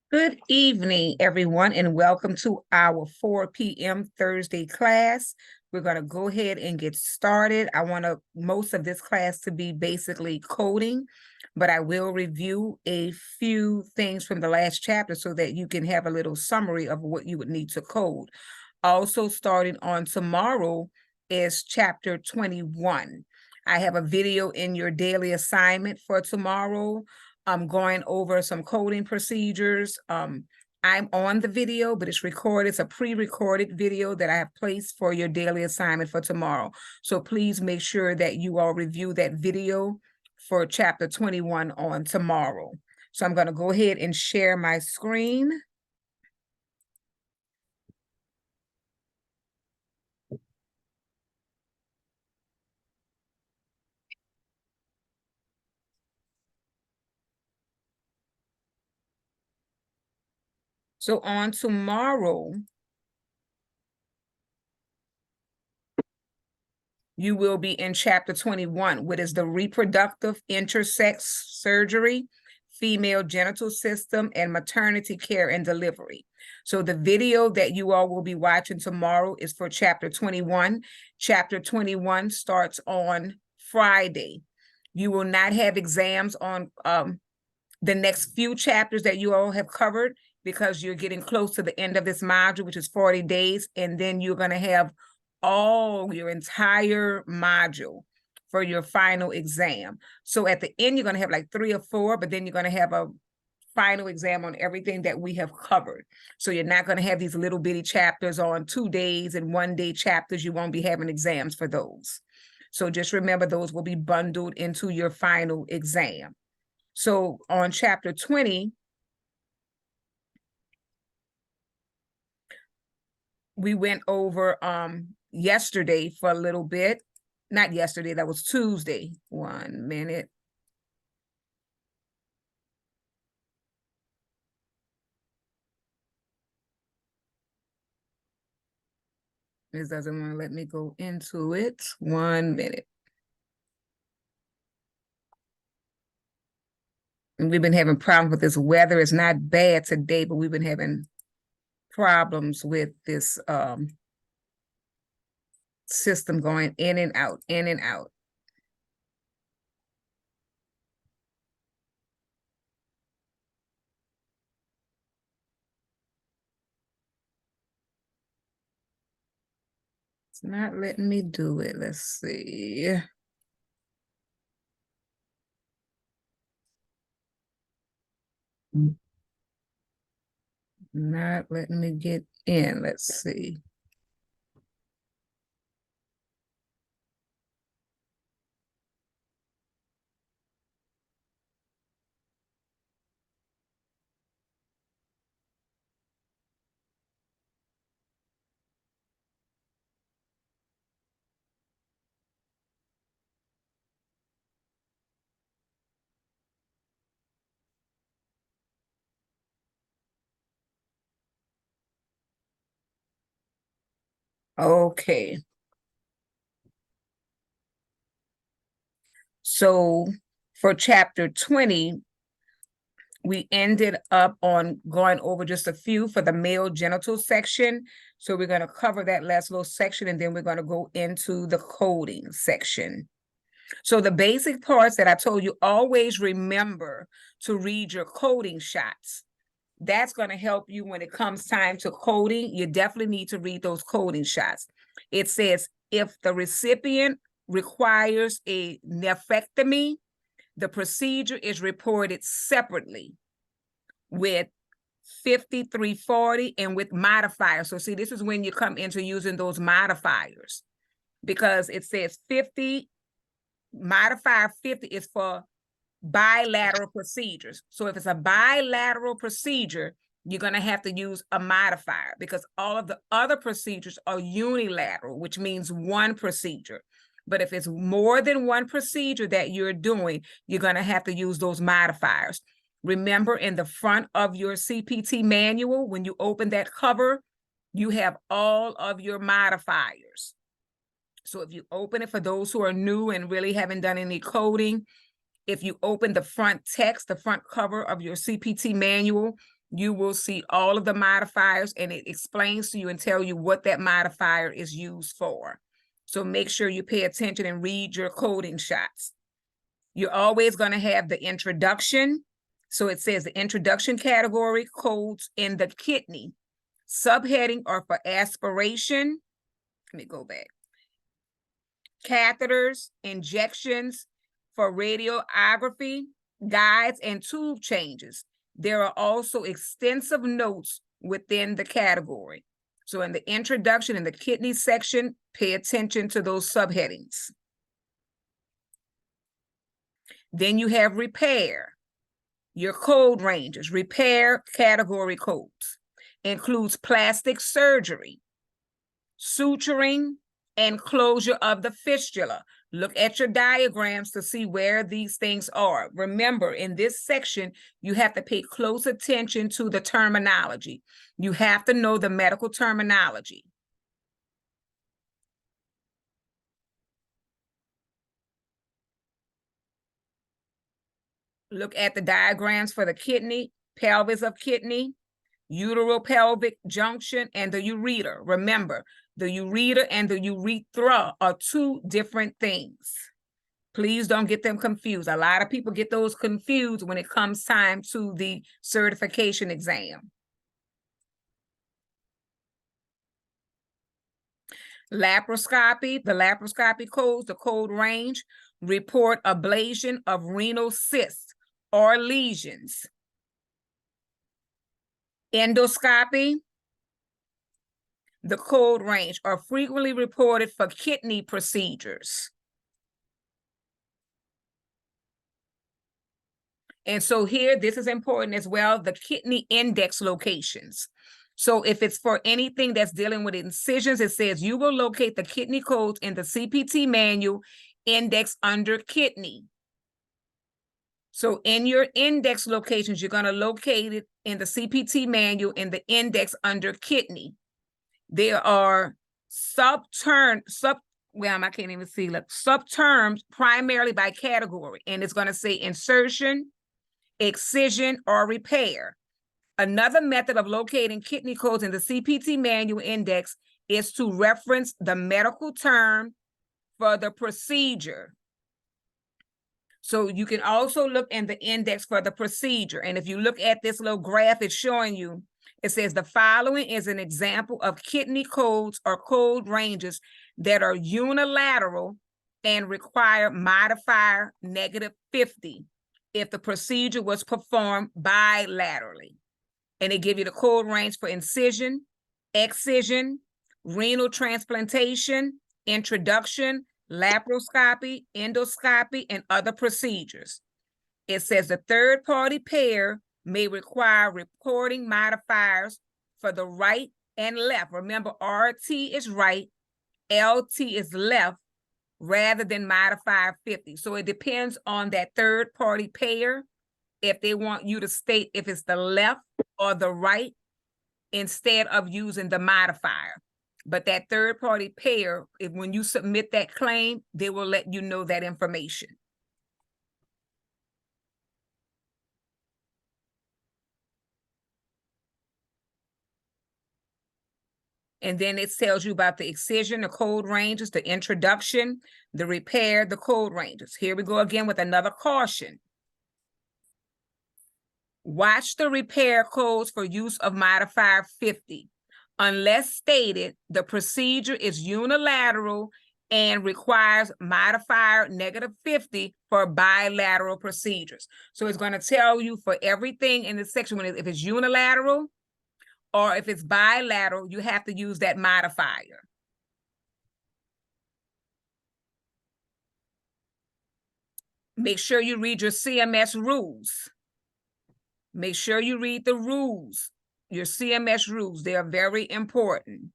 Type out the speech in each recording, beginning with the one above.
Good evening, everyone, and welcome to our 4 p.m. Thursday class. We're going to go ahead and get started. I want most of this class to be basically coding, but I will review a few things from the last chapter so that you can have a little summary of what you would need to code. Also, starting on tomorrow is chapter 21. I have a video in your daily assignment for tomorrow. I'm going over some coding procedures. I'm on the video, but it's recorded. It's a pre-recorded video that I have placed for your daily assignment for tomorrow. So please make sure that you all review that video for chapter 21 on tomorrow. So I'm going to go ahead and share my screen. So on tomorrow, you will be in chapter 21, which is the reproductive intersex surgery, female genital system, and maternity care and delivery. So the video that you all will be watching tomorrow is for chapter 21. Chapter 21 starts on Friday. You will not have exams on the next few chapters that you all have covered because you're getting close to the end of this module, which is 40 days, and then you're going to have all your entire module for your final exam. So at the end, you're going to have like 3 or 4, but then you're going to have a final exam on everything that we have covered. So you're not going to have these little bitty chapters on 2 days and 1-day chapters. You won't be having exams for those. So just remember those will be bundled into your final exam. So on chapter 20, we went over yesterday for a little bit. Not yesterday, that was Tuesday. 1 minute. This doesn't want to let me go into it. 1 minute. And we've been having problems with this weather. It's not bad today, but we've been having problems with this system going in and out, in and out. It's not letting me do it. Let's see. Not letting me get in. Let's see. Okay. So for chapter 20, we ended up on going over just a few for the male genital section. So we're going to cover that last little section, and then we're going to go into the coding section. So the basic parts that I told you, always remember to read your coding shots. That's going to help you when it comes time to coding. You definitely need to read those coding shots. It says, if the recipient requires a nephrectomy, the procedure is reported separately with 5340 and with modifiers. So see, this is when you come into using those modifiers, because it says 50, modifier 50 is for bilateral procedures. So if it's a bilateral procedure, you're going to have to use a modifier, because all of the other procedures are unilateral, which means one procedure. But if it's more than one procedure that you're doing, you're going to have to use those modifiers. Remember, in the front of your CPT manual, when you open that cover, you have all of your modifiers. So if you open it, for those who are new and really haven't done any coding, if you open the front text, the front cover of your CPT manual, you will see all of the modifiers, and it explains to you and tell you what that modifier is used for. So make sure you pay attention and read your coding shots. You're always going to have the introduction. So it says the introduction category codes in the kidney. Subheading are for aspiration. Let me go back. Catheters, injections for radiography, guides, and tube changes. There are also extensive notes within the category. So in the introduction, in the kidney section, pay attention to those subheadings. Then you have repair. Your code ranges, repair category codes, includes plastic surgery, suturing, and closure of the fistula. Look at your diagrams to see where these things are. Remember, in this section, you have to pay close attention to the terminology. You have to know the medical terminology. Look at the diagrams for the kidney, pelvis of kidney, uteropelvic junction, and the ureter. Remember, the ureter and the urethra are two different things. Please don't get them confused. A lot of people get those confused when it comes time to the certification exam. Laparoscopy, the laparoscopy codes, the code range, report ablation of renal cysts or lesions. Endoscopy, the code range are frequently reported for kidney procedures. And so here, this is important as well, the kidney index locations. So if it's for anything that's dealing with incisions, it says you will locate the kidney codes in the CPT manual index under kidney. So in your index locations, you're going to locate it in the CPT manual in the index under kidney. There are subterms primarily by category, and it's going to say insertion, excision, or repair. Another method of locating kidney codes in the CPT manual index is to reference the medical term for the procedure. So you can also look in the index for the procedure. And if you look at this little graph, it's showing you, it says the following is an example of kidney codes or code ranges that are unilateral and require modifier -50 if the procedure was performed bilaterally. And they give you the code range for incision, excision, renal transplantation, introduction, laparoscopy, endoscopy, and other procedures. It says the third-party payer may require reporting modifiers for the right and left. Remember, RT is right, LT is left, rather than modifier 50. So it depends on that third-party payer if they want you to state if it's the left or the right instead of using the modifier. But that third-party payer, when you submit that claim, they will let you know that information. And then it tells you about the excision, the code ranges, the introduction, the repair, the code ranges. Here we go again with another caution. Watch the repair codes for use of modifier 50. Unless stated, the procedure is unilateral and requires modifier -50 for bilateral procedures. So it's going to tell you for everything in this section, if it's unilateral or if it's bilateral, you have to use that modifier. Make sure you read your CMS rules. Make sure you read the rules, your CMS rules. They are very important.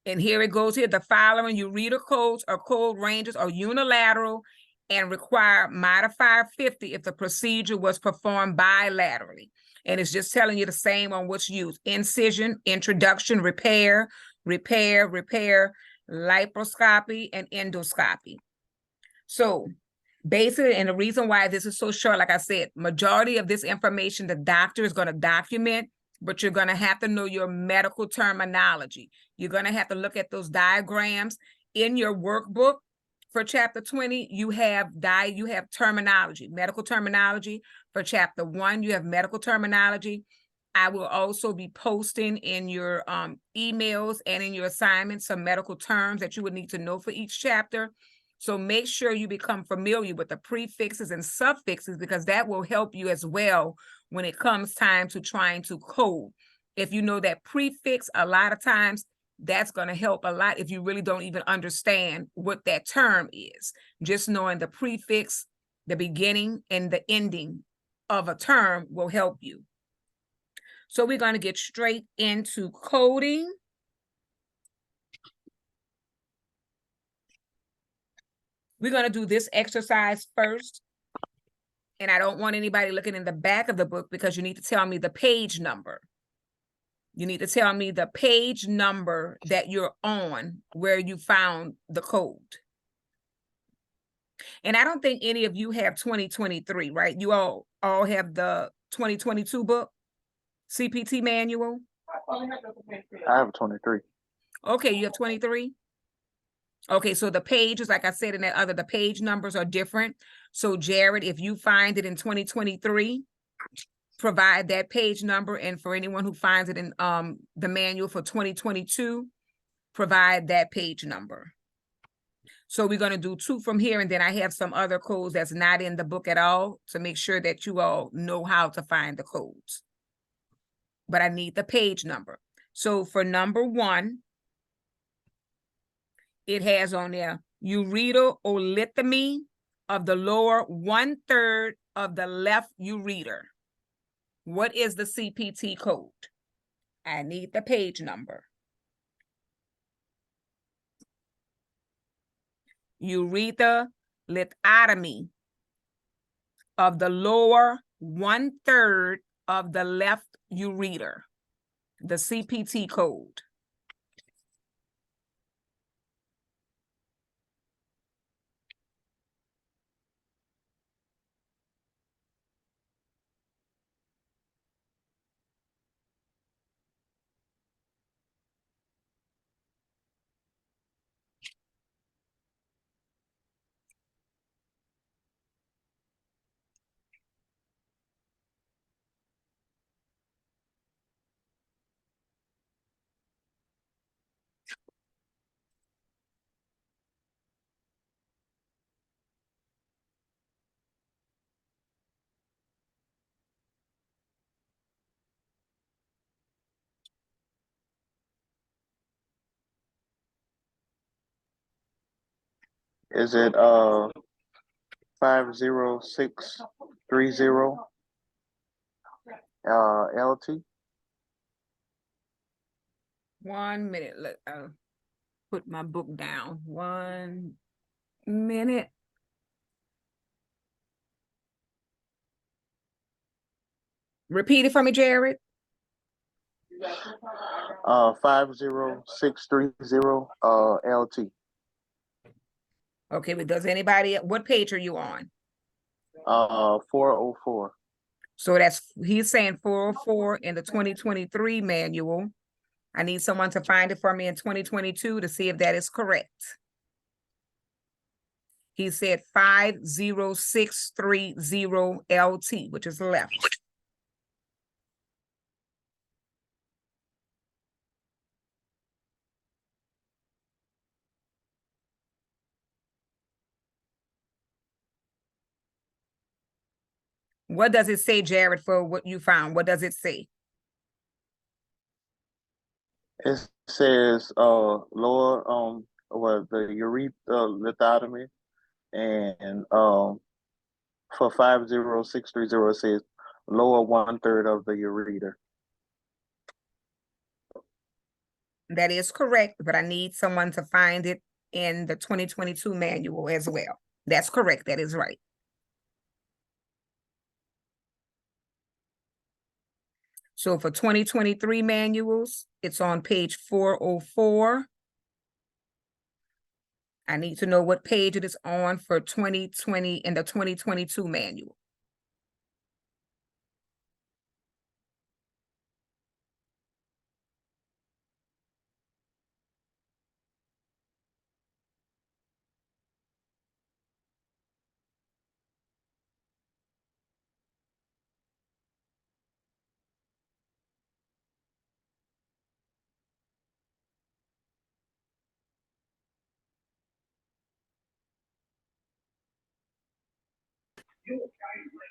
And here it goes here. The following ureter codes or code ranges are unilateral and require modifier 50 if the procedure was performed bilaterally. And it's just telling you the same on what's used. Incision, introduction, repair, laparoscopy, and endoscopy. So Basically, and the reason why this is so short, like I said, majority of this information the doctor is going to document, but you're going to have to know your medical terminology. You're going to have to look at those diagrams in your workbook. For chapter 20, you have terminology, medical terminology. For chapter 1, you have medical terminology. I will also be posting in your emails and in your assignments some medical terms that you would need to know for each chapter. So make sure you become familiar with the prefixes and suffixes, because that will help you as well when it comes time to trying to code. If you know that prefix, a lot of times that's going to help a lot if you really don't even understand what that term is. Just knowing the prefix, the beginning and the ending of a term will help you. So we're going to get straight into coding. We're going to do this exercise first. And I don't want anybody looking in the back of the book, because you need to tell me the page number. You need to tell me the page number that you're on where you found the code. And I don't think any of you have 2023, right? You all have the 2022 book, CPT manual? I have 23. Okay, you have 23? Okay, so the pages, like I said in that other, the page numbers are different. So Jared, if you find it in 2023, provide that page number. And for anyone who finds it in the manual for 2022, provide that page number. So we're going to do 2 from here, and then I have some other codes that's not in the book at all to make sure that you all know how to find the codes. But I need the page number. So for number 1, it has on there ureterotomy of the lower 1/3 of the left ureter. What is the CPT code? I need the page number. Ureterotomy of the lower 1/3 of the left ureter. The CPT code. Is it 50630 LT? 1 minute. Look, I'll put my book down. 1 minute. Repeat it for me, Jared. 50630 LT. Okay, but does anybody, what page are you on? 404. So he's saying 404 in the 2023 manual. I need someone to find it for me in 2022 to see if that is correct. He said 50630 LT, which is left. What does it say, Jared, for what you found? What does it say? It says lower the ureterotomy, and for 50630 it says lower 1/3 of the ureter. That is correct, but I need someone to find it in the 2022 manual as well. That's correct. That is right. So for 2023 manuals, it's on page 404. I need to know what page it is on for 2020 in the 2022 manual.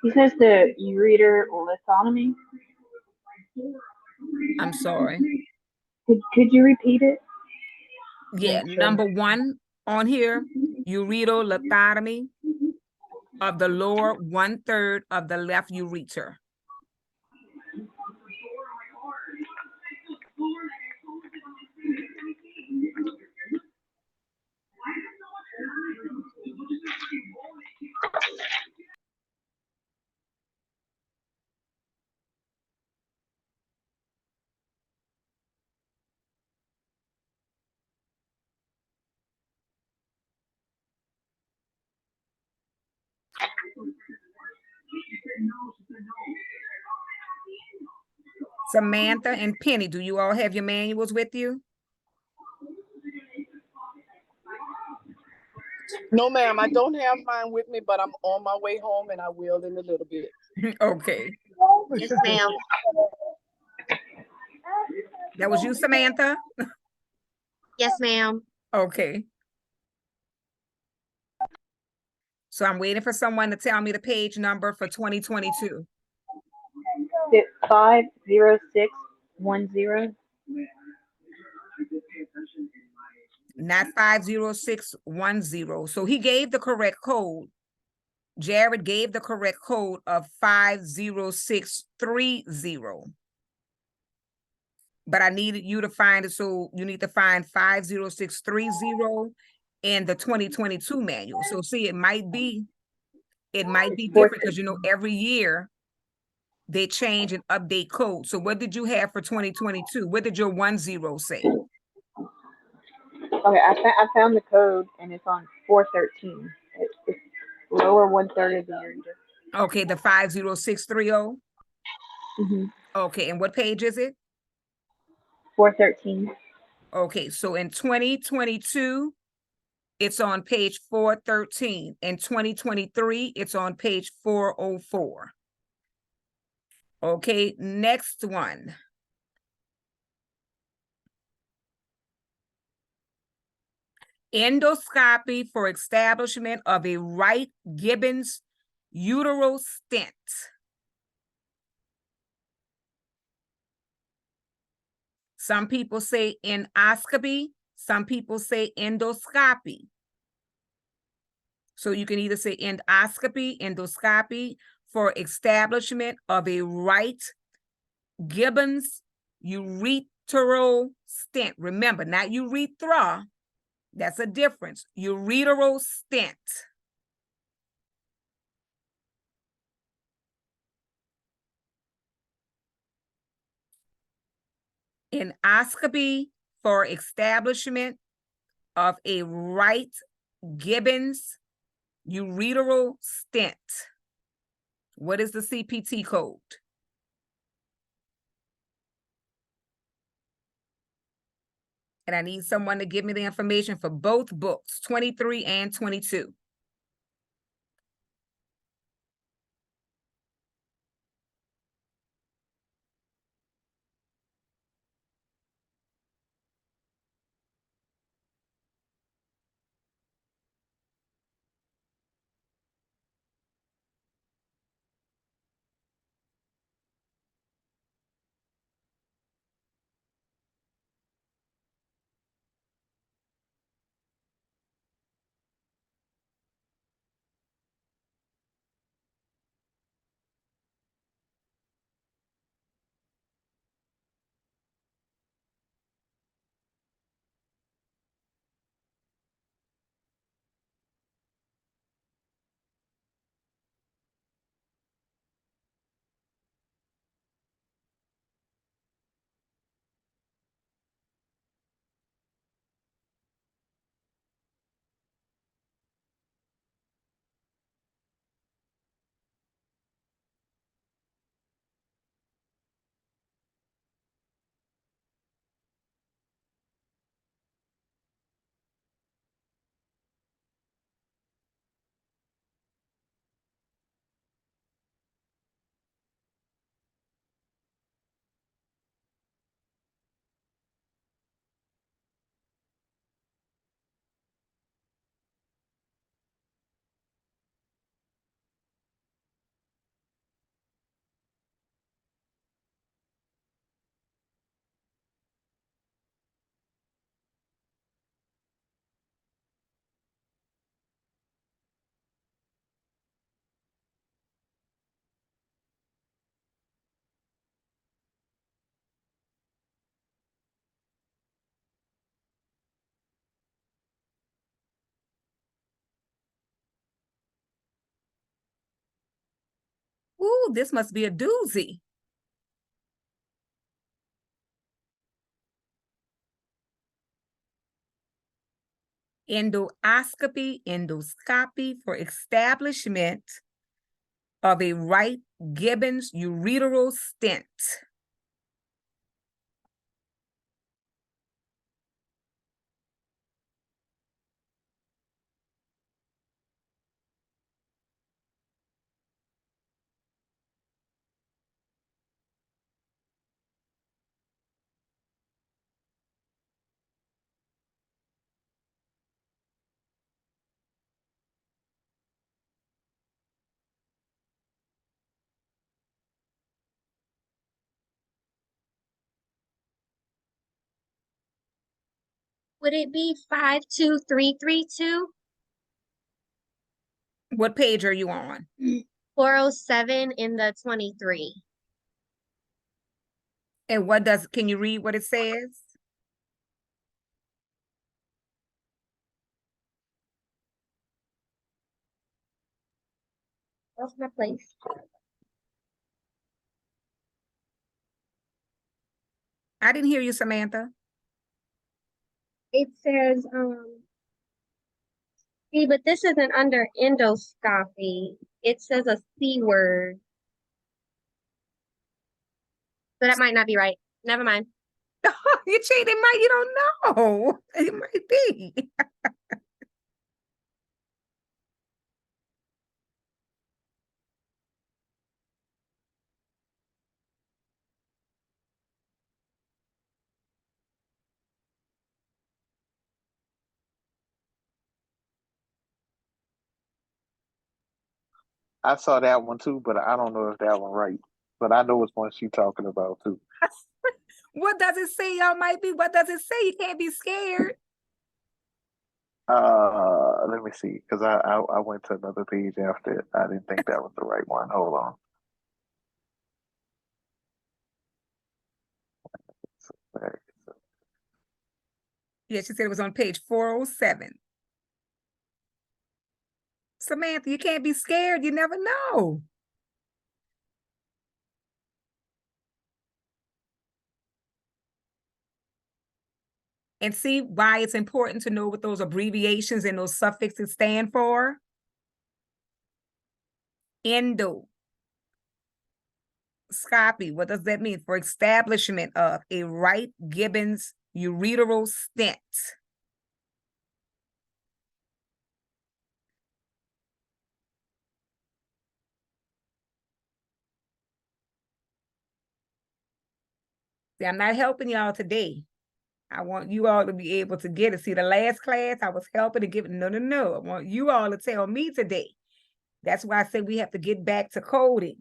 He says the ureter lithotomy. I'm sorry. Could you repeat it? Yeah, Make sure. number 1 on here, ureter-lithotomy of the lower 1/3 of the left ureter. Samantha and Penny, do you all have your manuals with you? No, ma'am, I don't have mine with me, but I'm on my way home and I will in a little bit. Okay. Yes, ma'am. That was you, Samantha? Yes, ma'am. Okay. So I'm waiting for someone to tell me the page number for 2022. 50610. Not 50610. So he gave the correct code. Jared gave the correct code of 50630. But I needed you to find it, so you need to find 50630 in the 2022 manual. So see, it might be different because every year they change and update code. So what did you have for 2022? What did your 10 say? Okay, I found the code and it's on 413. It's lower 1/3 of the ureter. Okay, the 50630. Mm-hmm. Okay, and what page is it? 413. Okay, so in 2022, it's on page 413. In 2023, it's on page 404. Okay, next one. Endoscopy for establishment of a right Gibbons uteral stent. Some people say endoscopy, some people say endoscopy. So you can either say endoscopy, endoscopy for establishment of a right Gibbons ureteral stent. Remember, not urethra. That's a difference. Ureteral stent. Endoscopy for establishment of a right Gibbons ureteral stent. What is the CPT code? And I need someone to give me the information for both books, 23 and 22. Ooh, this must be a doozy. Endoscopy for establishment of a right Gibbons ureteral stent. Would it be 52332? What page are you on? 407 in the 23. And can you read what it says? That's my place. I didn't hear you, Samantha. It says, see, but this isn't under endoscopy. It says a C word. So that might not be right. Never mind. You cheated, Mike. You don't know. It might be. I saw that one too, but I don't know if that one right. But I know which one she's talking about too. What does it say, y'all might be? What does it say? You can't be scared. Let me see, because I went to another page after it. I didn't think that was the right one. Hold on. Yeah, she said it was on page 407. Samantha, you can't be scared. You never know. And see why it's important to know what those abbreviations and those suffixes stand for? Endoscopy. What does that mean? For establishment of a right Gibbons ureteral stent. See, I'm not helping y'all today. I want you all to be able to get it. See, the last class I was helping to give it. No. I want you all to tell me today. That's why I said we have to get back to coding.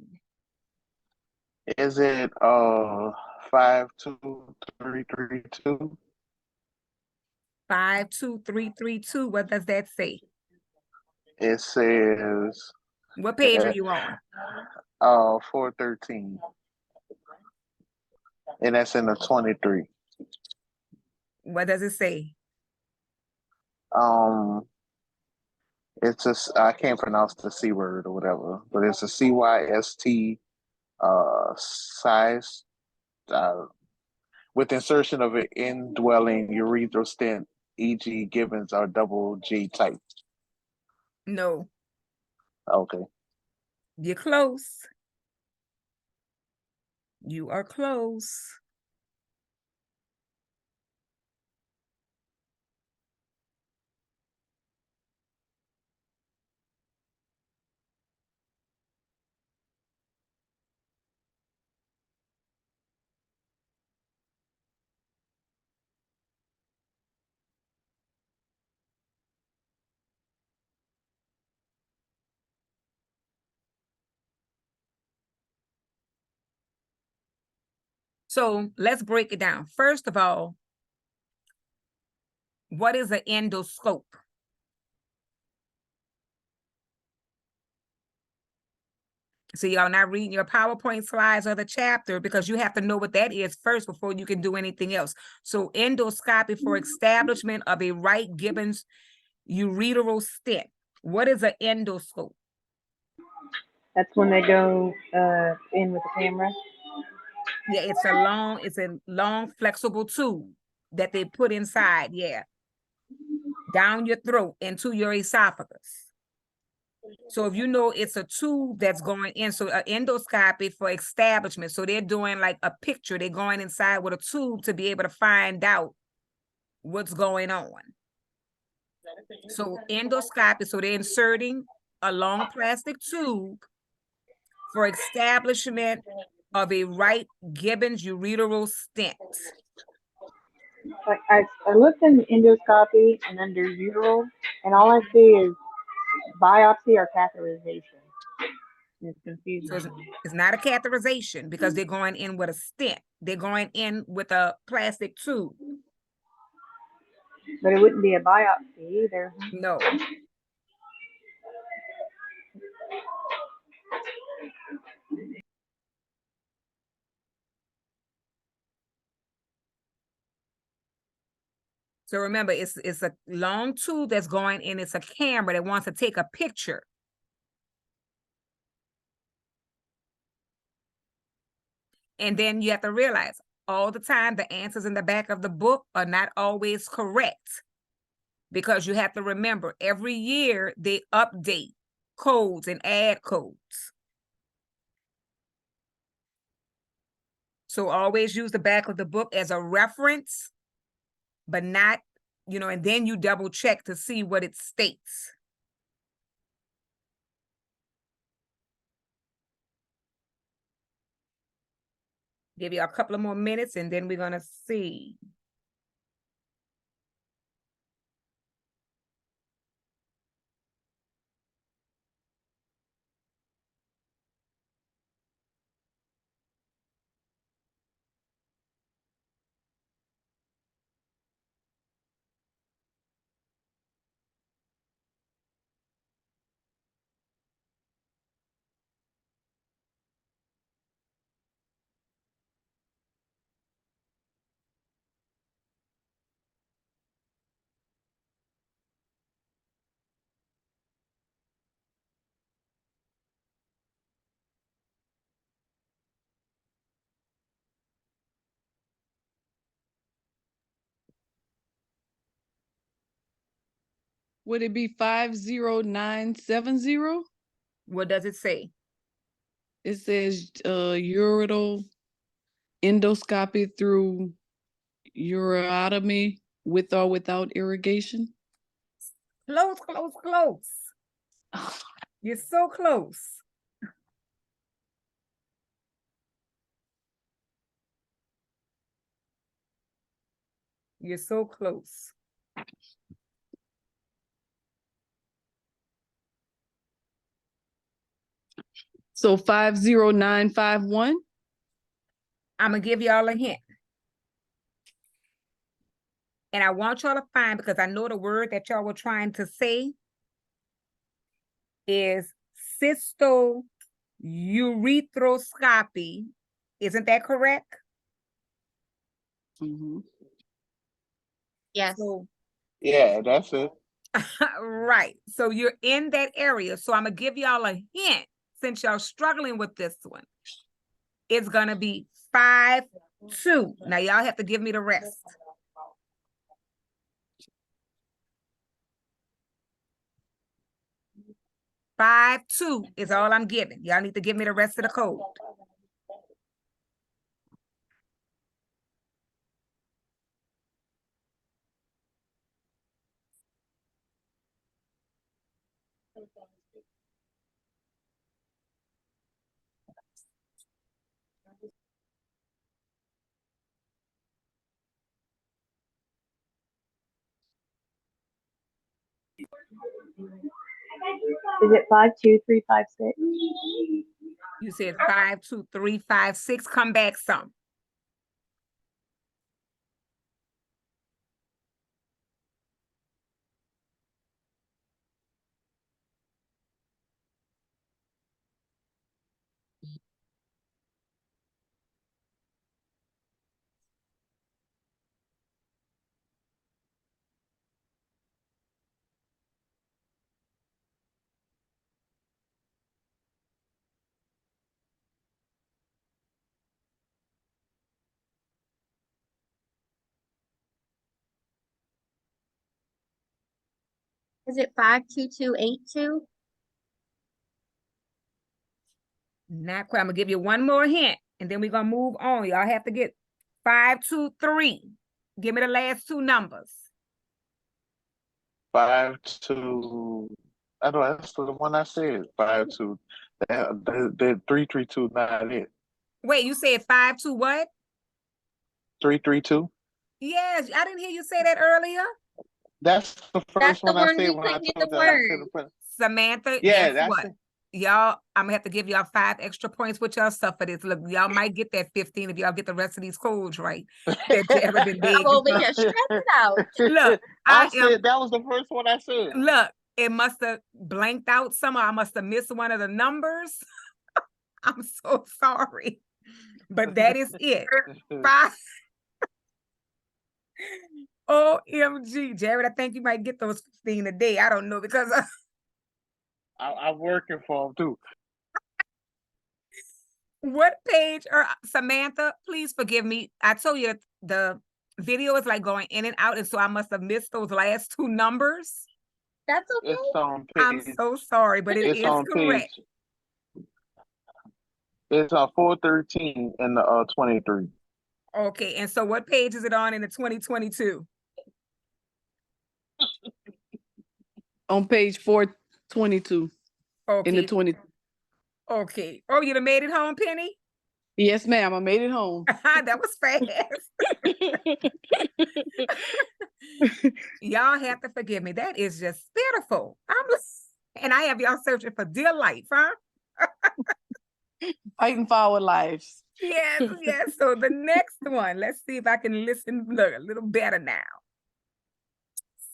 Is it 52332? 52332. What does that say? It says What page are you on? 413. And that's in the 23. What does it say? It's I can't pronounce the C word or whatever, but it's a CYST size with insertion of an indwelling urethral stent, e.g. Gibbons or double G type. No. Okay. You're close. You are close. So let's break it down. First of all, what is an endoscope? So y'all not reading your PowerPoint slides or the chapter because you have to know what that is first before you can do anything else. So endoscopy for establishment of a right Gibbons ureteral stent. What is an endoscope? That's when they go in with the camera. Yeah, it's a long flexible tube that they put inside, yeah, down your throat into your esophagus. So if you know it's a tube that's going in, so an endoscopy for establishment. So they're doing like a picture. They're going inside with a tube to be able to find out what's going on. So endoscopy, so they're inserting a long plastic tube for establishment of a right Gibbons ureteral stent. Like I looked in endoscopy and under uteral, and all I see is biopsy or catheterization. It's confusing. So it's not a catheterization because they're going in with a stent. They're going in with a plastic tube. But it wouldn't be a biopsy either. No. So remember, it's a long tube that's going in. It's a camera that wants to take a picture. And then you have to realize all the time the answers in the back of the book are not always correct, because you have to remember every year they update codes and add codes. So always use the back of the book as a reference, but not, and then you double check to see what it states. Give you a couple of more minutes and then we're going to see. Would it be 50970? What does it say? It says ureteral endoscopy through ureotomy with or without irrigation. Close, close, close. You're so close. You're so close. So 50951. I'm going to give y'all a hint. And I want y'all to find, because I know the word that y'all were trying to say is cystourethroskopy. Isn't that correct? Mm-hmm. Yes. So, Yeah, that's it. right. So you're in that area. So I'm going to give y'all a hint since y'all struggling with this one. It's going to be 5-2. Now y'all have to give me the rest. 5-2 is all I'm giving. Y'all need to give me the rest of the code. Is it 52356? You said 5, 2, 3, 5, 6. Come back some. Is it 52282? Not quite. I'm gonna give you one more hint, and then we're gonna move on. Y'all have to get 523. Give me the last two numbers. 52. I know that's the one I said. 52. The 332 not it. Wait, you said 52 what? 332. Yes, I didn't hear you say that earlier. That's the That's first the one I one said you when I couldn't get told the you I had to word. put. Samantha, Yeah, guess that's what? it. Y'all, I'm gonna have to give y'all 5 extra points with y'all stuff for this. Look, y'all might get that 15 if y'all get the rest of these codes right. That Jared been I'm begging over for. here stressed out. Look, I I said am. that was the first one I said. Look, it must have blanked out somehow. I must have missed one of the numbers. I'm so sorry, but that is it. 5. OMG, Jared, I think you might get those 15 a day. I don't know because I'm working for him too. what page or Samantha, please forgive me. I told you the video is like going in and out, and so I must have missed those last two numbers. That's okay. It's on I'm page. so sorry, but it It's is on correct. page. It's on 413 in the 23. Okay, and so what page is it on in the 2022? On page 422 in the Okay, 20. okay. Oh, you done made it home, Penny? Yes, ma'am. I made it home. That was fast. Y'all have to forgive me. That is just pitiful. And I have y'all searching for dear life, huh? Fighting for our lives. Yes, yes. So the next one, let's see if I can listen look a little better now.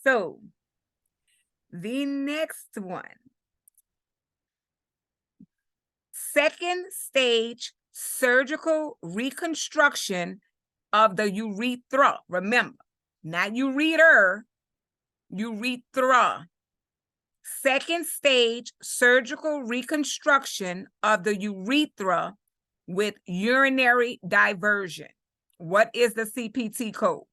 So the next one, second stage surgical reconstruction of the urethra. Remember, not ureter, urethra. Second stage surgical reconstruction of the urethra with urinary diversion. What is the CPT code?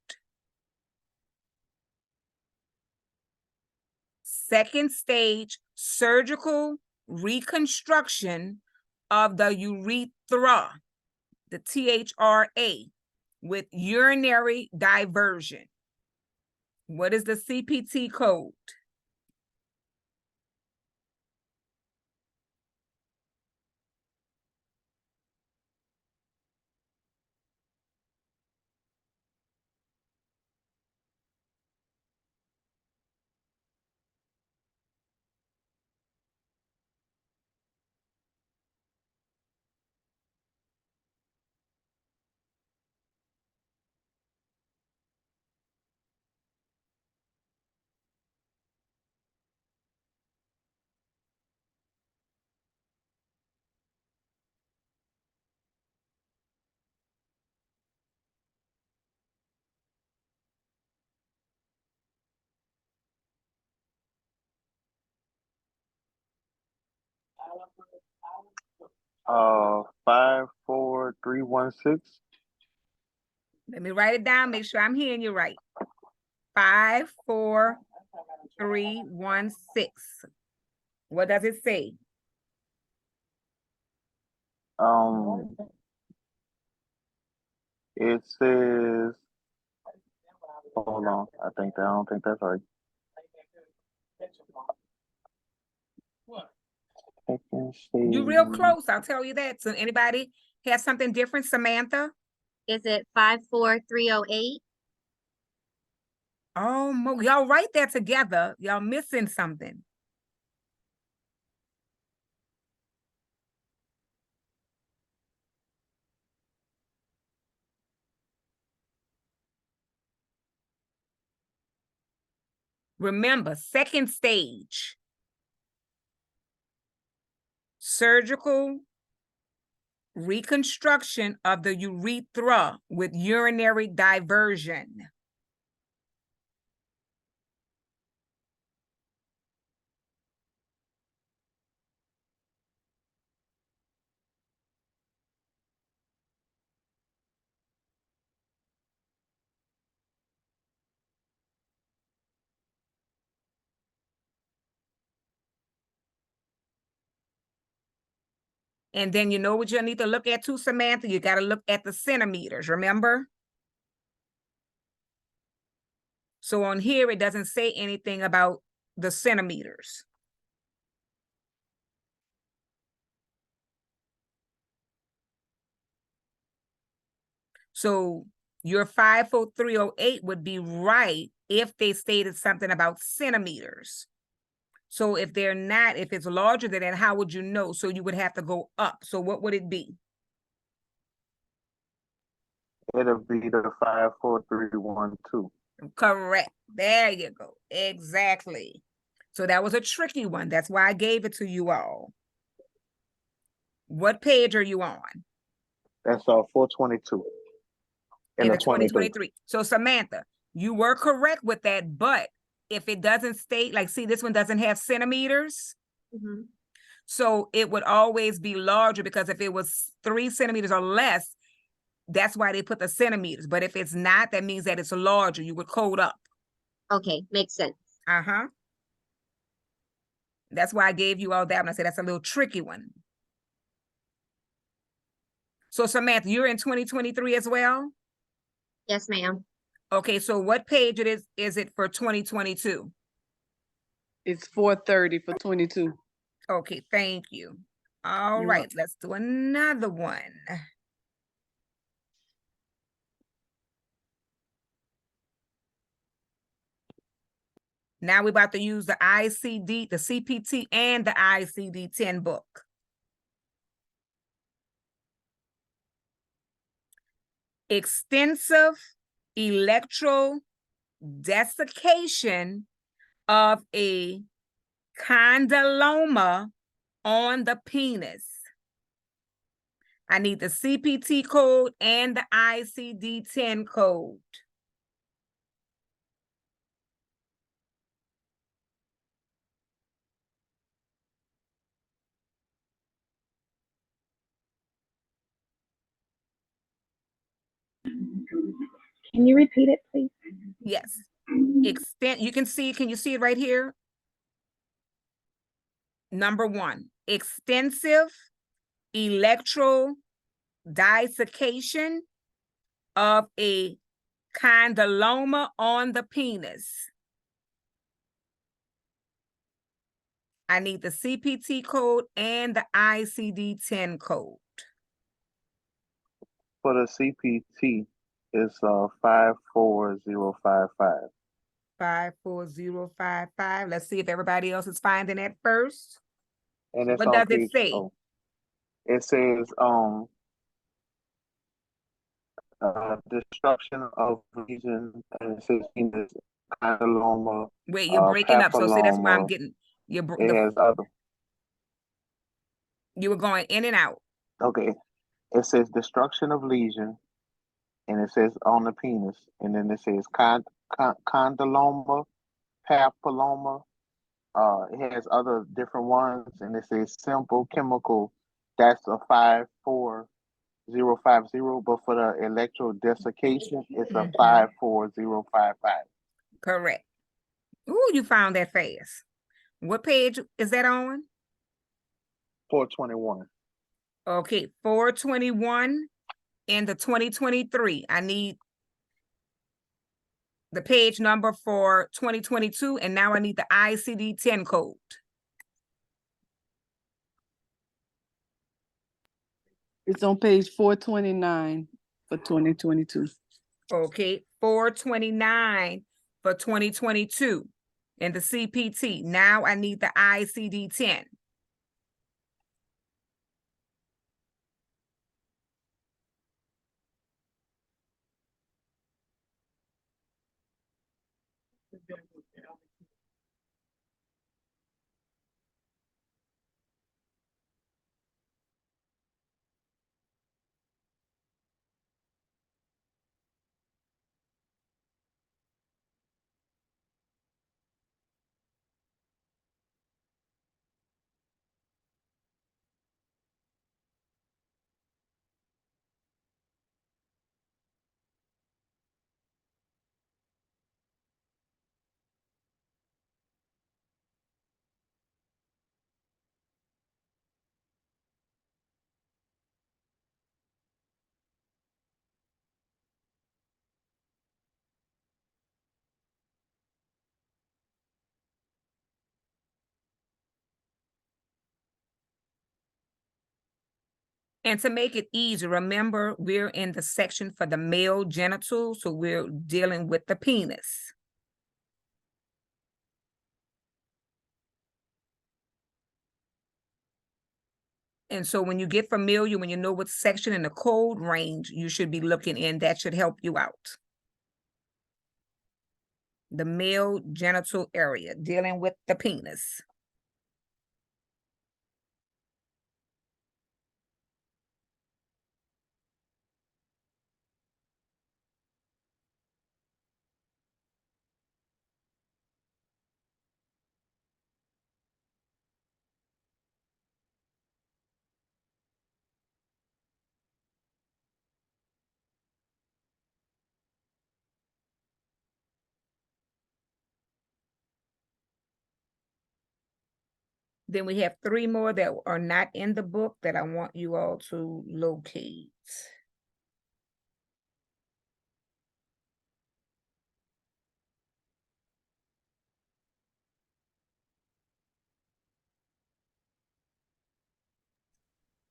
Second stage surgical reconstruction of the urethra, the THRA, with urinary diversion. What is the CPT code? Uh, 54316. Let me write it down, make sure I'm hearing you right. 54316. What does it say? It says. Hold on. I don't think that's right. Second You real stage. close, I'll tell you that. So anybody has something different, Samantha? Is it 54308? Oh, y'all right there together. Y'all missing something. Remember, second stage. Surgical reconstruction of the urethra with urinary diversion. And then you know what you need to look at too, Samantha? You got to look at the centimeters, remember? So on here, it doesn't say anything about the centimeters. So your 54308 would be right if they stated something about centimeters. So if they're not, if it's larger than that, how would you know? So you would have to go up. So what would it be? It'll be the 54312. Correct. There you go. Exactly. So that was a tricky one. That's why I gave it to you all. What page are you on? That's 422. In the 23. 2023. So Samantha, you were correct with that, but if it doesn't state, like, see, this one doesn't have centimeters. Mhm. So it would always be larger, because if it was 3 centimeters or less, that's why they put the centimeters. But if it's not, that means that it's larger. You would code up. Okay, makes sense. Uh-huh. That's why I gave you all that one. I said that's a little tricky one. So Samantha, you're in 2023 as well? Yes, ma'am. Okay, so what page is it for 2022? It's 430 for 22. Okay, thank you. All You're right, welcome. let's do another one. Now we're about to use the ICD, the CPT, and the ICD-10 book. Extensive electrodesiccation of a condyloma on the penis. I need the CPT code and the ICD-10 code. Can you repeat it, please? Yes. You can you see it right here? Number 1, extensive electrodesiccation of a condyloma on the penis. I need the CPT code and the ICD-10 code. For the CPT, it's 54055. 54055. Let's see if everybody else is finding it first. And it's What on does it page. say? Oh, it says destruction of lesion, and it says penis, condyloma, Wait, you're breaking up. So see, that's why I'm papilloma. getting It has other. you were going in and out. Okay, it says destruction of lesion, and it says on the penis, and then it says condyloma, papilloma. It has other different ones, and it says simple chemical. That's a 54050, but for the electrodesiccation, it's a 54055. Correct. Ooh, you found that fast. What page is that on? 421. Okay, 421 in the 2023. I need the page number for 2022, and now I need the ICD-10 code. It's on page 429 for 2022. Okay, 429 for 2022 in the CPT. Now I need the ICD-10. And to make it easy, remember, we're in the section for the male genital, so we're dealing with the penis. And so when you get familiar, when you know what section in the code range you should be looking in, that should help you out. The male genital area, dealing with the penis. Then we have 3 more that are not in the book that I want you all to locate.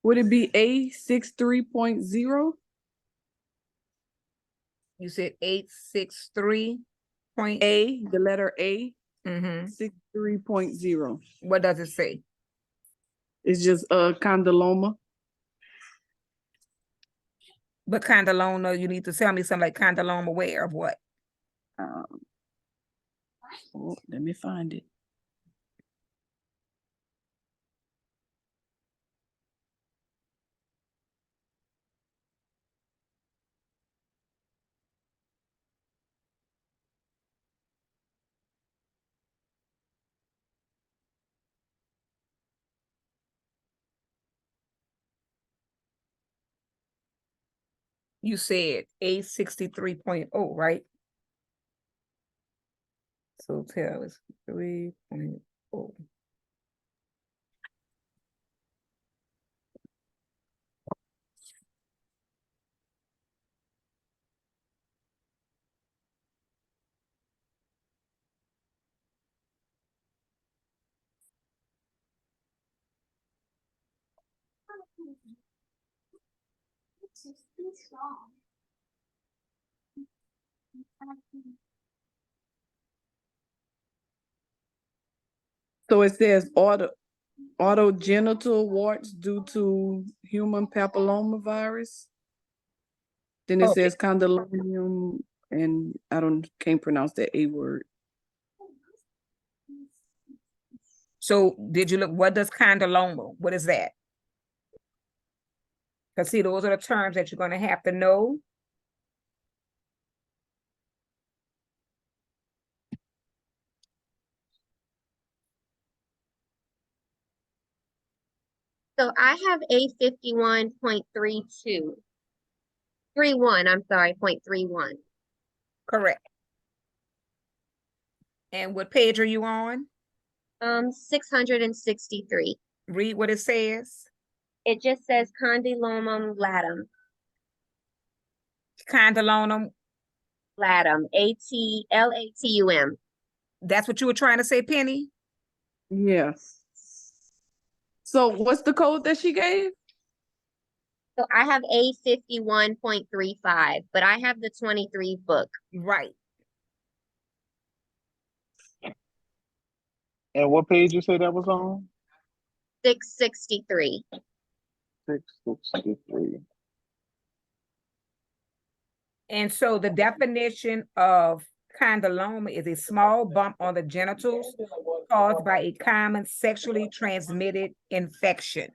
Would it be A63.0? You said 863 point. A, the letter A, Mm-hmm. 63.0. What does it say? It's just condyloma. But condyloma, you need to tell me something like condyloma where of what? Oh, let me find it. You said A63.0, right? So tell us 3.0. So it says autogenital warts due to human papillomavirus. Then it Okay. says condylomium, and can't pronounce that A word. So did you look, what does condyloma, what is that? Because see, those are the terms that you're going to have to know. So I have A51.32. 31, I'm sorry, 0.31. Correct. And what page are you on? 663. Read what it says. It just says condylomum latum. Condyloma, Latum. ATLATUM. that's what you were trying to say, Penny? Yes. So what's the code that she gave? So I have A51.35, but I have the 23 book. Right. And what page you say that was on? 663. 663. And so the definition of condyloma is a small bump on the genitals caused by a common sexually transmitted infection.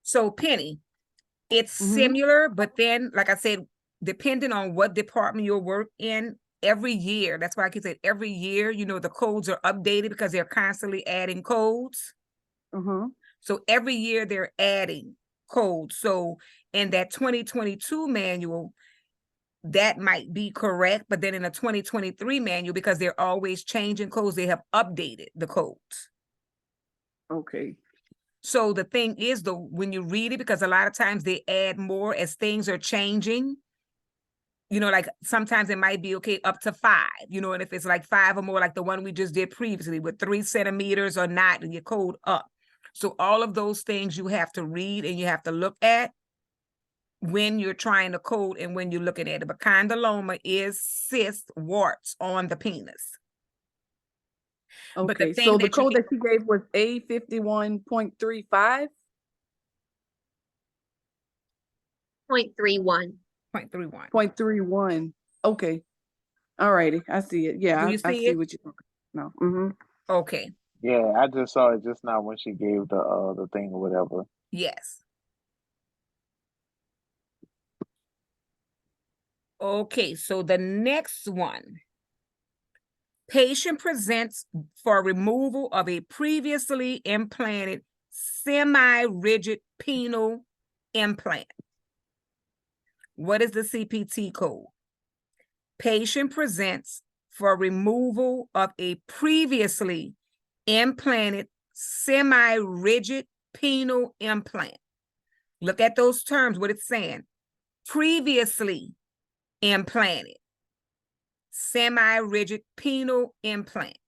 So Penny, it's similar, but then, like I said, depending on what department you work in, every year, that's why I keep saying every year, you know, the codes are updated because they're constantly adding codes. So every year they're adding codes. So in that 2022 manual, that might be correct, but then in a 2023 manual, because they're always changing codes, they have updated the codes. Okay. So the thing is, though, when you read it, because a lot of times they add more as things are changing, you know, like sometimes it might be okay up to 5, you know, and if it's like 5 or more, like the one we just did previously with 3 centimeters or not, and you code up. So all of those things you have to read and you have to look at when you're trying to code and when you're looking at it. But condyloma is cyst warts on the penis. But the Okay, thing so the that you code that you gave was A51.35? 0.31. 0.31. 0.31. Okay. All righty. I see it. Yeah, Do you I see see it? what you're talking about now. Mm-hmm. Okay. Yeah, I just saw it just now when she gave the thing or whatever. Yes. Okay, so the next one. Patient presents for removal of a previously implanted semi-rigid penile implant. What is the CPT code? Patient presents for removal of a previously implanted semi-rigid penile implant. Look at those terms, what it's saying. Previously implanted semi-rigid penile implant.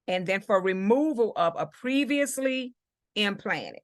And then for removal of a previously implanted.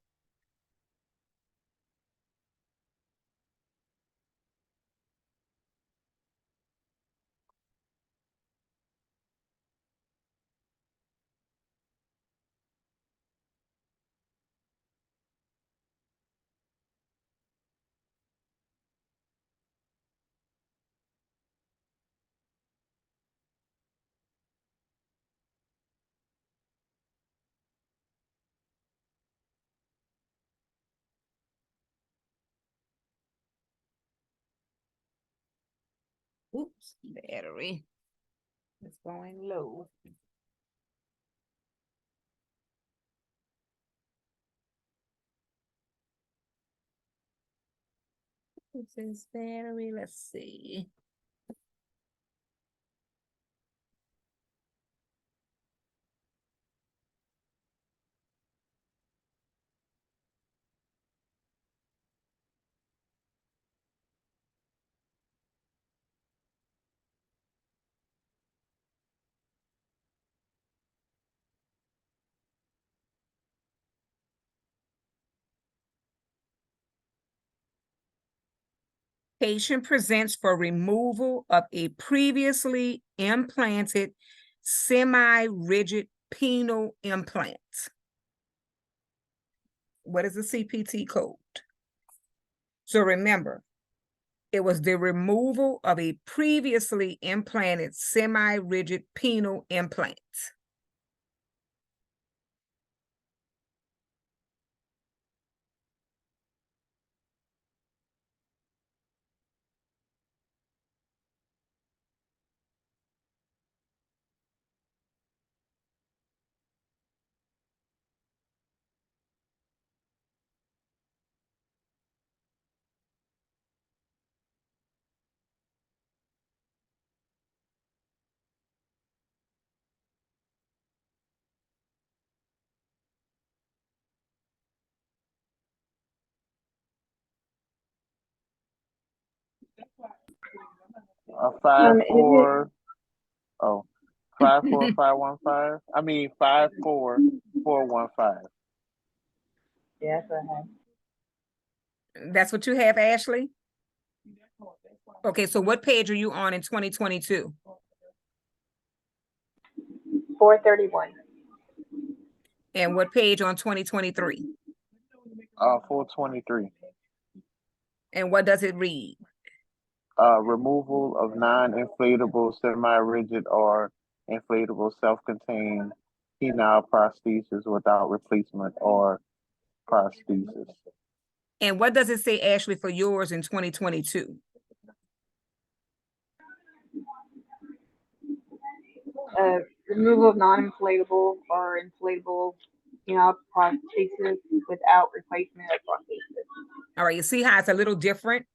Oops, battery is going low. This is battery, let's see. Patient presents for removal of a previously implanted semi-rigid penile implant. What is the CPT code? So remember, it was the removal of a previously implanted semi-rigid penile implant. Five Is it? four. Oh, 54515. I mean 54415. Yeah, that's what I have. That's what you have, Ashley? Okay, so what page are you on in 2022? 431. And what page on 2023? 423. And what does it read? Removal of non-inflatable, semi-rigid, or inflatable self-contained penile prosthesis without replacement or prosthesis. And what does it say, Ashley, for yours in 2022? Removal of non-inflatable or inflatable prosthesis without replacement or prosthesis. All right, you see how it's a little different?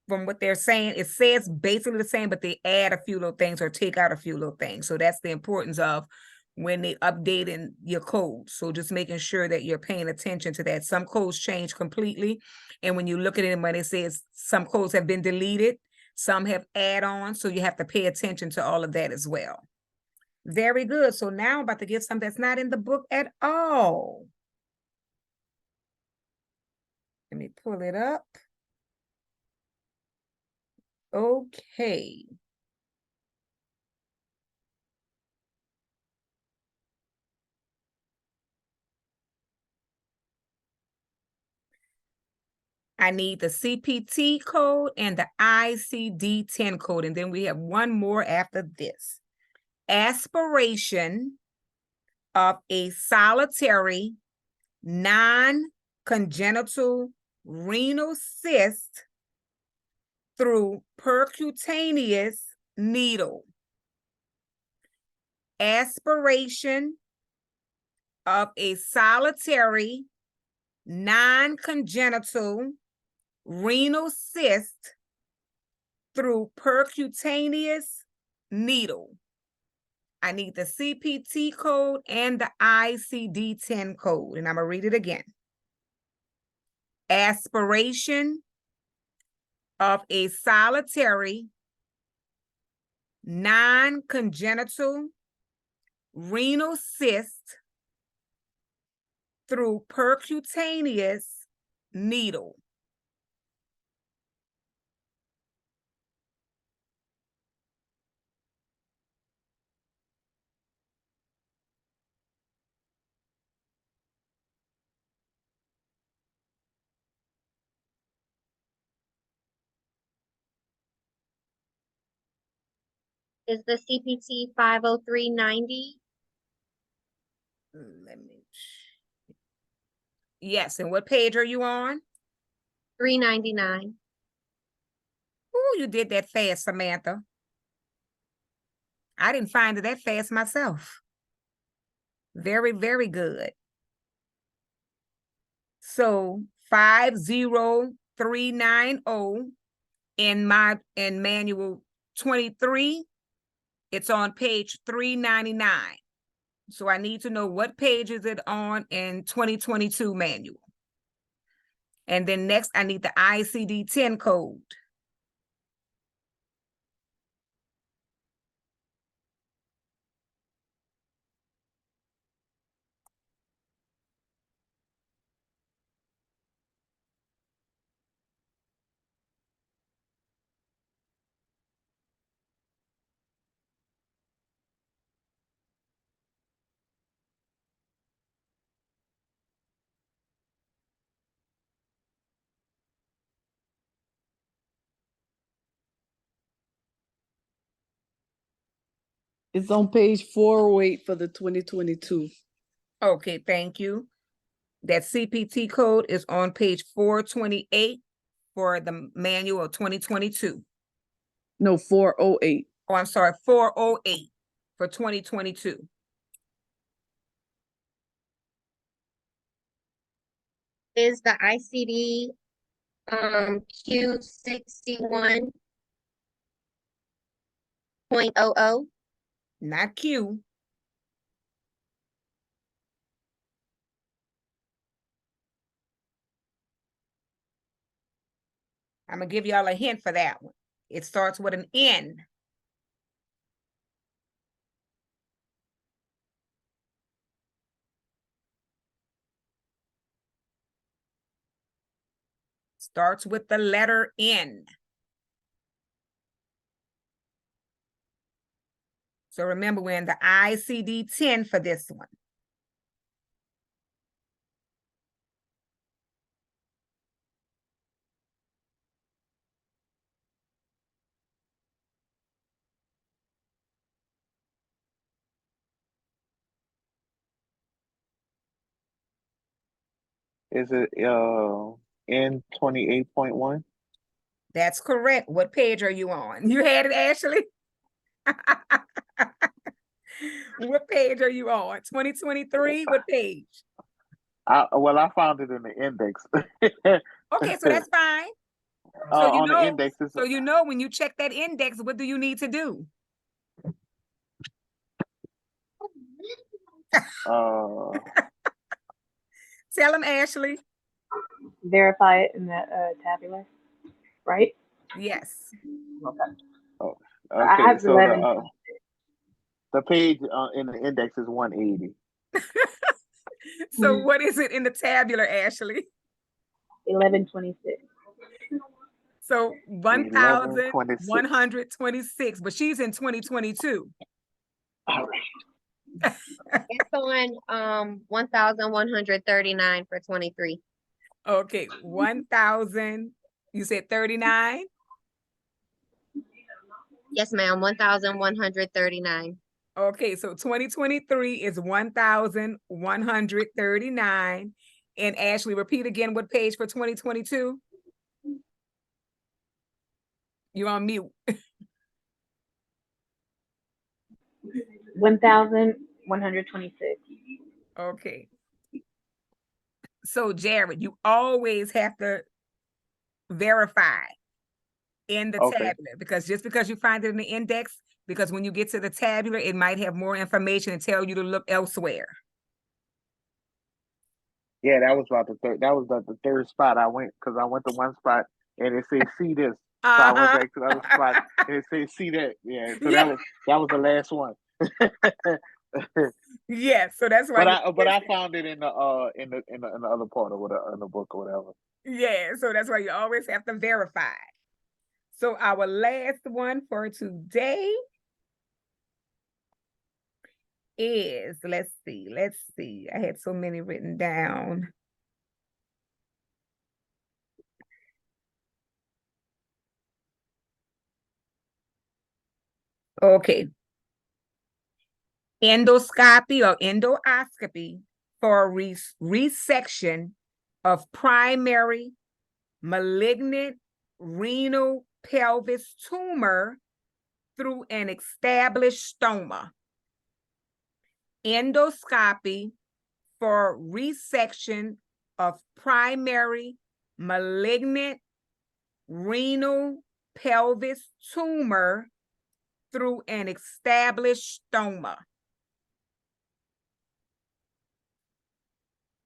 from what they're saying. It says basically the same, but they add a few little things or take out a few little things. So that's the importance of when they updating your codes. So just making sure that you're paying attention to that. Some codes change completely. And when you look at it, when it says some codes have been deleted, some have add-ons. So you have to pay attention to all of that as well. Very good. So now I'm about to give something that's not in the book at all. Let me pull it up. Okay. I need the CPT code and the ICD-10 code, and then we have one more after this. Aspiration of a solitary non-congenital renal cyst through percutaneous needle. Aspiration of a solitary non-congenital renal cyst through percutaneous needle. I need the CPT code and the ICD-10 code, and I'm gonna read it again. Aspiration of a solitary non-congenital renal cyst through percutaneous needle. Is the CPT 50390? Let me. Yes, and what page are you on? 399. Oh, you did that fast, Samantha. I didn't find it that fast myself. Very, very good. So 50390 in manual 23, it's on page 399. So I need to know what page is it on in 2022 manual. And then next, I need the ICD-10 code. It's on page 408 for the 2022. Okay, thank you. That CPT code is on page 428 for the manual of 2022. No, 408. Oh, I'm sorry, 408 for 2022. Is the ICD Q61.00? Not Q. I'm gonna give y'all a hint for that one. It starts with an N. Starts with the letter N. So remember, we're in the ICD-10 for this one. Is it N 28.1? That's correct. What page are you on? You had it, Ashley? What page are you on? 2023? What page? Well, I found it in the index. Okay, so that's fine. So you On the know, index, it's so you know when you check that index, what do you need to do? Tell them, Ashley. Verify it in the tabular, right? Yes. Okay. oh, I okay. have So 11. the page in the index is 180. So what is it in the tabular, Ashley? 1126. So 1126. 1,126, but she's in 2022. All right. It's on 1,139 for 23. Okay, 1,000. You said 39? Yes, ma'am, 1,139. Okay, so 2023 is 1,139. And Ashley, repeat again what page for 2022? You're on mute. 1,126. Okay. So Jared, you always have to verify in the Okay. tabular, because just because you find it in the index, because when you get to the tabular, it might have more information and tell you to look elsewhere. Yeah, that was about the third. That was the third spot I went, because I went to one spot and it said see this. So I went back to the other spot and it said see that. Yeah. So Yeah. that was the last one. Yes, so that's why. But I found it in the other part of in the book or whatever. Yeah, so that's why you always have to verify. So our last one for today is, let's see. I had so many written down. Okay. Endoscopy or endoscopy for resection of primary malignant renal pelvis tumor through an established stoma. Endoscopy for resection of primary malignant renal pelvis tumor through an established stoma.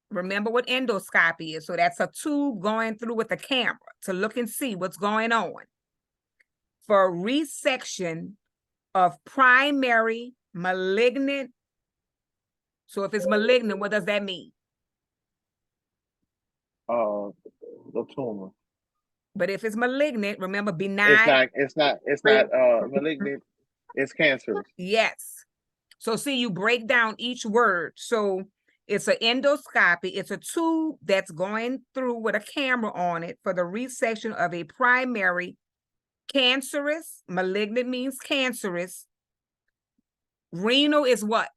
Remember what endoscopy is. So that's a tube going through with a camera to look and see what's going on. For resection of primary malignant. So if it's malignant, what does that mean? The tumor. But if it's malignant, remember benign. It's not malignant. It's cancerous. Yes. So see, you break down each word. So it's an endoscopy. It's a tube that's going through with a camera on it for the resection of a primary cancerous. Malignant means cancerous. Renal is what?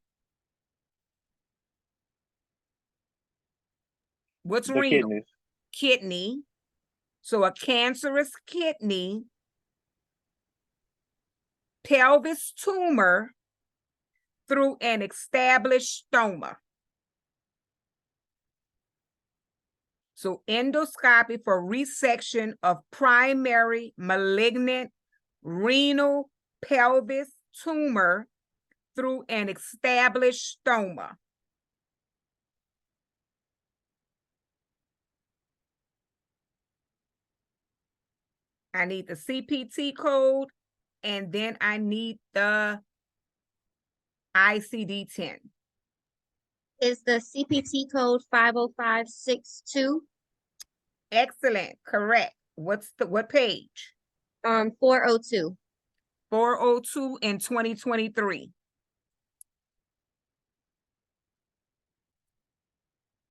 What's The renal? kidneys. Kidney. So a cancerous kidney, pelvis tumor through an established stoma. So endoscopy for resection of primary malignant renal pelvis tumor through an established stoma. I need the CPT code, and then I need the ICD-10. Is the CPT code 50562? Excellent, correct. What page? 402. 402 in 2023.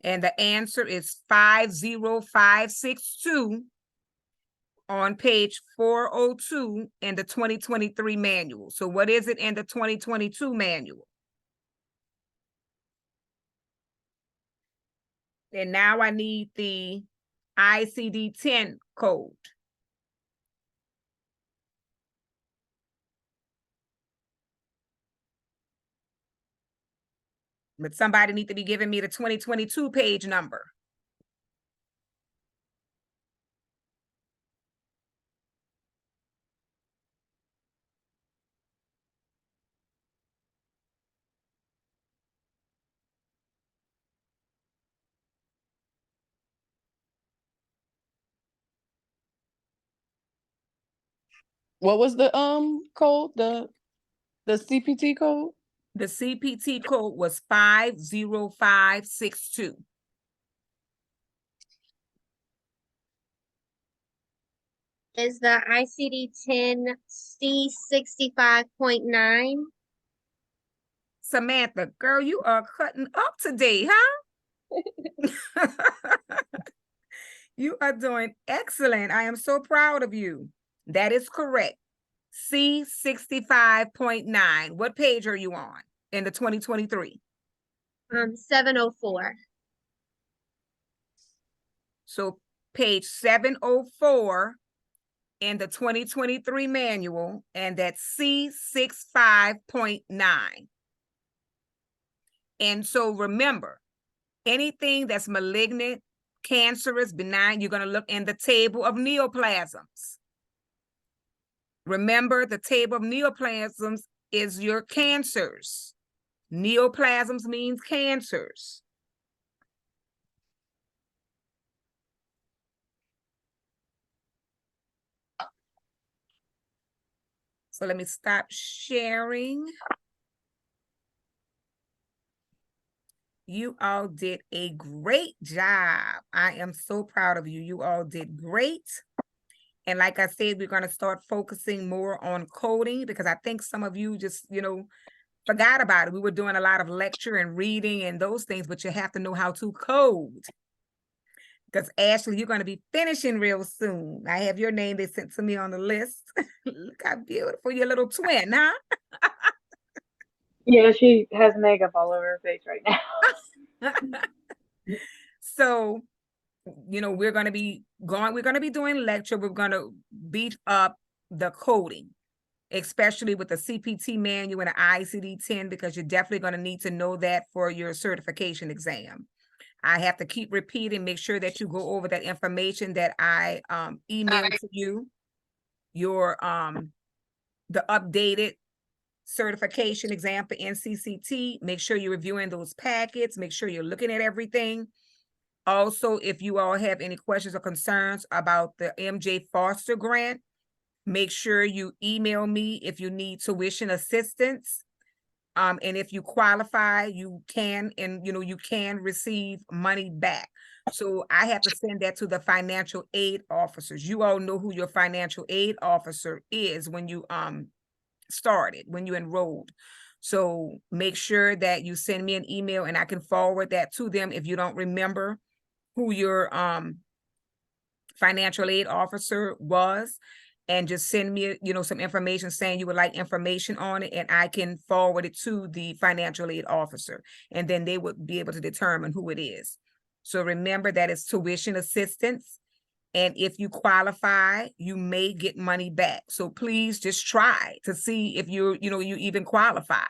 And the answer is 50562 on page 402 in the 2023 manual. So what is it in the 2022 manual? And now I need the ICD-10 code. But somebody need to be giving me the 2022 page number. What was the code? The CPT code? The CPT code was 50562. Is the ICD-10 C65.9? Samantha, girl, you are cutting up today, huh? You are doing excellent. I am so proud of you. That is correct. C65.9. What page are you on in the 2023? 704. So page 704 in the 2023 manual, and that's C65.9. And so remember, anything that's malignant, cancerous, benign, you're going to look in the table of neoplasms. Remember, the table of neoplasms is your cancers. Neoplasms means cancers. So let me stop sharing. You all did a great job. I am so proud of you. You all did great. And like I said, we're going to start focusing more on coding because I think some of you just, forgot about it. We were doing a lot of lecture and reading and those things, but you have to know how to code. Because Ashley, you're going to be finishing real soon. I have your name they sent to me on the list. Look how beautiful your little twin, huh? Yeah, she has makeup all over her face right now. So, we're going to be doing lecture. We're going to beat up the coding, especially with the CPT manual and the ICD-10, because you're definitely going to need to know that for your certification exam. I have to keep repeating, make sure that you go over that information that I emailed to you, your the updated certification exam for NCCT. Make sure you're reviewing those packets, make sure you're looking at everything. Also, if you all have any questions or concerns about the MJ Foster grant, make sure you email me if you need tuition assistance. And if you qualify, you can, and you can receive money back. So I have to send that to the financial aid officers. You all know who your financial aid officer is when you started, when you enrolled. So make sure that you send me an email and I can forward that to them if you don't remember who your financial aid officer was, and just send me, some information saying you would like information on it, and I can forward it to the financial aid officer, and then they would be able to determine who it is. So remember that it's tuition assistance, and if you qualify, you may get money back. So please just try to see if you even qualify.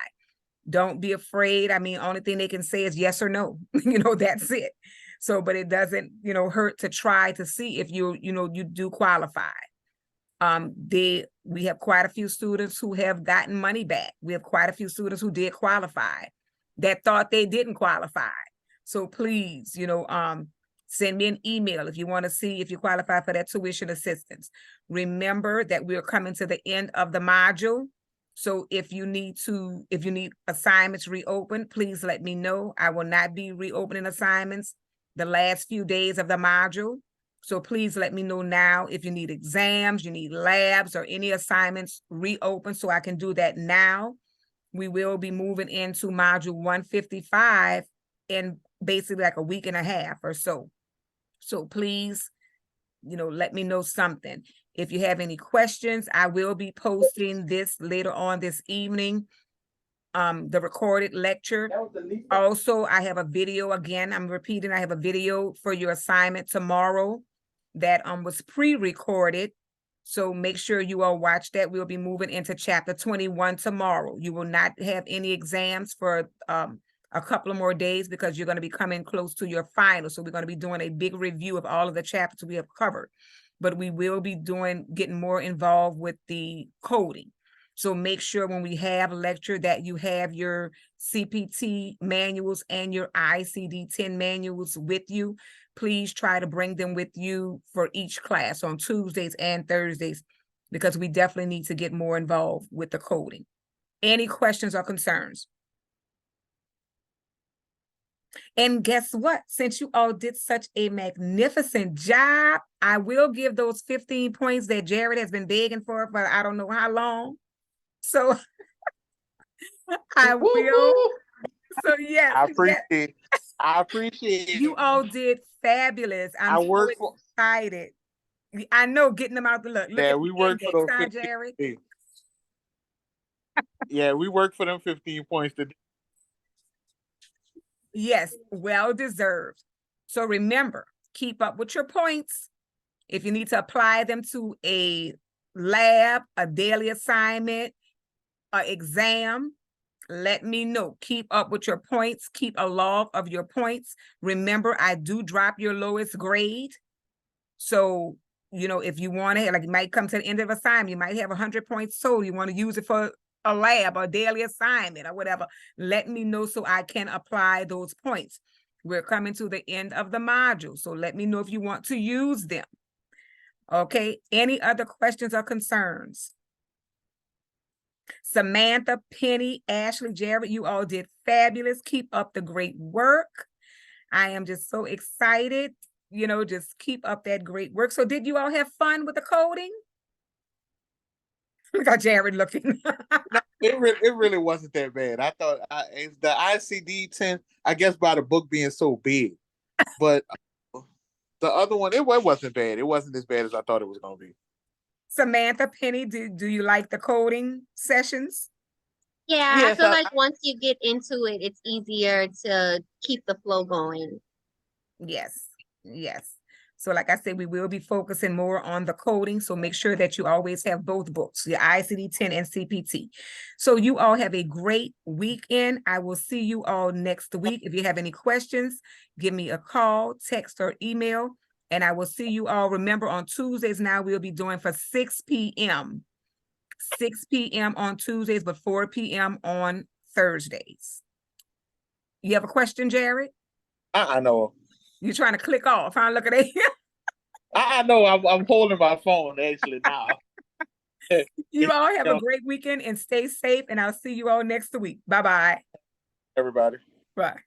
Don't be afraid. I mean, only thing they can say is yes or no. That's it. So, but it doesn't, hurt to try to see if you do qualify. We have quite a few students who have gotten money back. We have quite a few students who did qualify that thought they didn't qualify. So please, send me an email if you want to see if you qualify for that tuition assistance. Remember that we're coming to the end of the module. So if you need assignments reopened, please let me know. I will not be reopening assignments the last few days of the module. So please let me know now if you need exams, you need labs, or any assignments reopened so I can do that now. We will be moving into module 155 in basically like a week and a half or so. So please, let me know something. If you have any questions, I will be posting this later on this evening, the recorded lecture. Also, I have a video, again, I'm repeating, I have a video for your assignment tomorrow that was pre-recorded. So make sure you all watch that. We'll be moving into chapter 21 tomorrow. You will not have any exams for a couple of more days because you're going to be coming close to your final. So we're going to be doing a big review of all of the chapters we have covered. But we will be getting more involved with the coding. So make sure when we have a lecture that you have your CPT manuals and your ICD-10 manuals with you. Please try to bring them with you for each class on Tuesdays and Thursdays. because we definitely need to get more involved with the coding. Any questions or concerns? And guess what? Since you all did such a magnificent job, I will give those 15 points that Jared has been begging for I don't know how long. So I will. Woo-hoo! So yes, I yes, appreciate it. I appreciate it. you all did fabulous. I'm so work for excited. I know, getting them out the look. Look yeah, at we the work for index, those huh, 15 Jared? Yeah, we work for them 15 points today. Yes, well deserved. So remember, keep up with your points. If you need to apply them to a lab, a daily assignment, an exam, let me know. Keep up with your points. Keep a log of your points. Remember, I do drop your lowest grade. So, you know, if you want to, like, you might come to the end of assignment, you might have 100 points total. You want to use it for a lab or daily assignment or whatever. Let me know so I can apply those points. We're coming to the end of the module, so let me know if you want to use them. Okay, any other questions or concerns? Samantha, Penny, Ashley, Jared, you all did fabulous. Keep up the great work. I am just so excited. You know, just keep up that great work. So did you all have fun with the coding? Look at Jared looking. No, it really wasn't that bad. I thought it's the ICD-10, I guess by the book being so big. But the other one, it wasn't bad. It wasn't as bad as I thought it was going to be. Samantha, Penny, do you like the coding sessions? Yeah, I Yes, feel like once you get into it, it's easier to keep the flow going. Yes, yes. So like I said, we will be focusing more on the coding. So make sure that you always have both books, your ICD-10 and CPT. So you all have a great weekend. I will see you all next week. If you have any questions, give me a call, text, or email. And I will see you all. Remember, on Tuesdays now, we'll be doing for 6 p.m. 6 p.m. on Tuesdays, but 4 p.m. on Thursdays. You have a question, Jared? I know. You're trying to click off, huh? Look at it. I know. I'm holding my phone actually now. You all have a great weekend and stay safe. And I'll see you all next week. Bye-bye. Everybody. Bye.